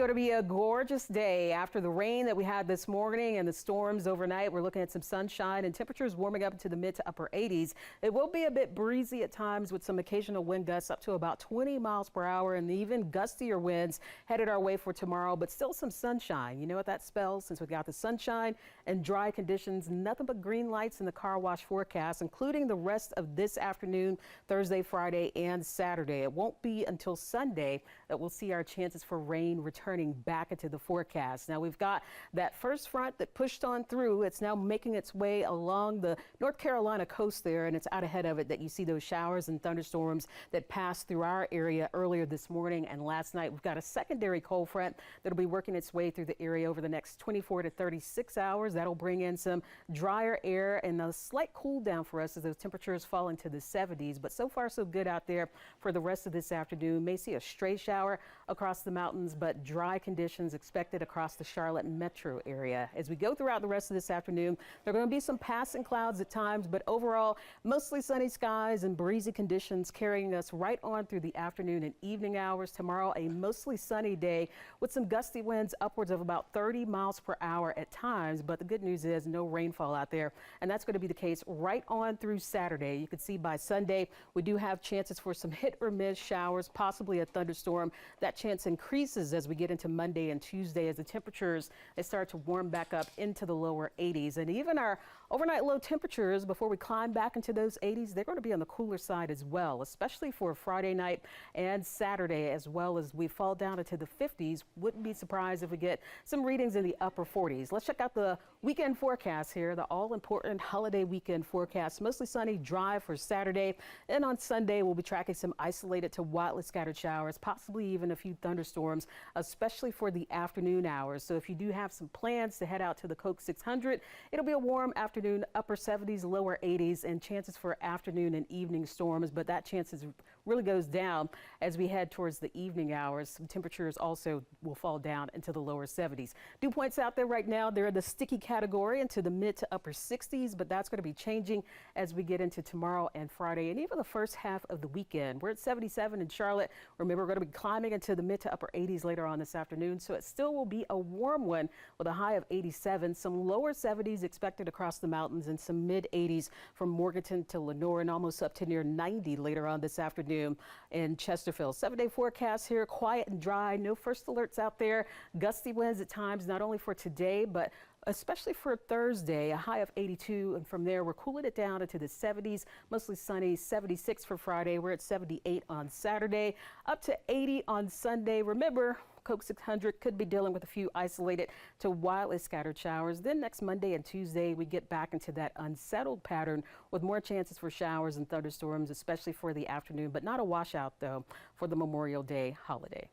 going to be a gorgeous day after the rain that we had this morning and the storms overnight. We're looking at some sunshine and temperatures warming up into the mid to upper 80s. It will be a bit breezy at times with some occasional wind gusts up to about 20 miles per hour and even gustier winds headed our way for tomorrow, but still some sunshine. You know what that spells? Since we got the sunshine and dry conditions, nothing but green lights in the car wash forecast, including the rest of this afternoon, Thursday, Friday, and Saturday. It won't be until Sunday that we'll see our chances for rain returning back into the forecast. Now we've got that first front that pushed on through. It's now making its way along the North Carolina coast there, and it's out ahead of it that you see those showers and thunderstorms that passed through our area earlier this morning and last night. We've got a secondary cold front that'll be working its way through the area over the next 24 to 36 hours. That'll bring in some drier air and a slight cool down for us as those temperatures fall into the 70s. But so far so good out there for the rest of this afternoon. May see a stray shower across the mountains, but dry conditions expected across the Charlotte metro area. As we go throughout the rest of this afternoon, there are going to be some passing clouds at times, but overall mostly sunny skies and breezy conditions carrying us right on through the afternoon and evening hours. Tomorrow, a mostly sunny day with some gusty winds upwards of about 30 miles per hour at times. But the good news is no rainfall out there, and that's going to be the case right on through Saturday. You can see by Sunday we do have chances for some hit or miss showers, possibly a thunderstorm. That chance increases as we get into Monday and Tuesday as the temperatures they start to warm back up into the lower 80s. And even our overnight low temperatures before we climb back into those 80s, they're going to be on the cooler side as well, especially for Friday night and Saturday, as well as we fall down into the 50s. Wouldn't be surprised if we get some readings in the upper 40s. Let's check out the weekend forecast here, the all-important holiday weekend forecast. Mostly sunny, dry for Saturday, and on Sunday we'll be tracking some isolated to widely scattered showers, possibly even a few thunderstorms, especially for the afternoon hours. So if you do have some plans to head out to the Coke 600, it'll be a warm afternoon, upper 70s, lower 80s, and chances for afternoon and evening storms, but that chances really goes down as we head towards the evening hours. Some temperatures also will fall down into the lower 70s. Dew points out there right now, they're in the sticky category into the mid to upper 60s, but that's going to be changing as we get into tomorrow and Friday and even the first half of the weekend. We're at 77 in Charlotte. Remember, we're going to be climbing into the mid to upper 80s later on this afternoon, so it still will be a warm one with a high of 87. Some lower 70s expected across the mountains and some mid 80s from Morganton to Lenoir and almost up to near 90 later on this afternoon in Chesterfield. 7-day forecast here, quiet and dry. No first alerts out there. Gusty winds at times, not only for today, but especially for Thursday, a high of 82. And from there, we're cooling it down into the 70s, mostly sunny. 76 for Friday. We're at 78 on Saturday, up to 80 on Sunday. Remember, Coke 600 could be dealing with a few isolated to wildly scattered showers. Then next Monday and Tuesday, we get back into that unsettled pattern with more chances for showers and thunderstorms, especially for the afternoon, but not a washout, though, for the Memorial Day holiday.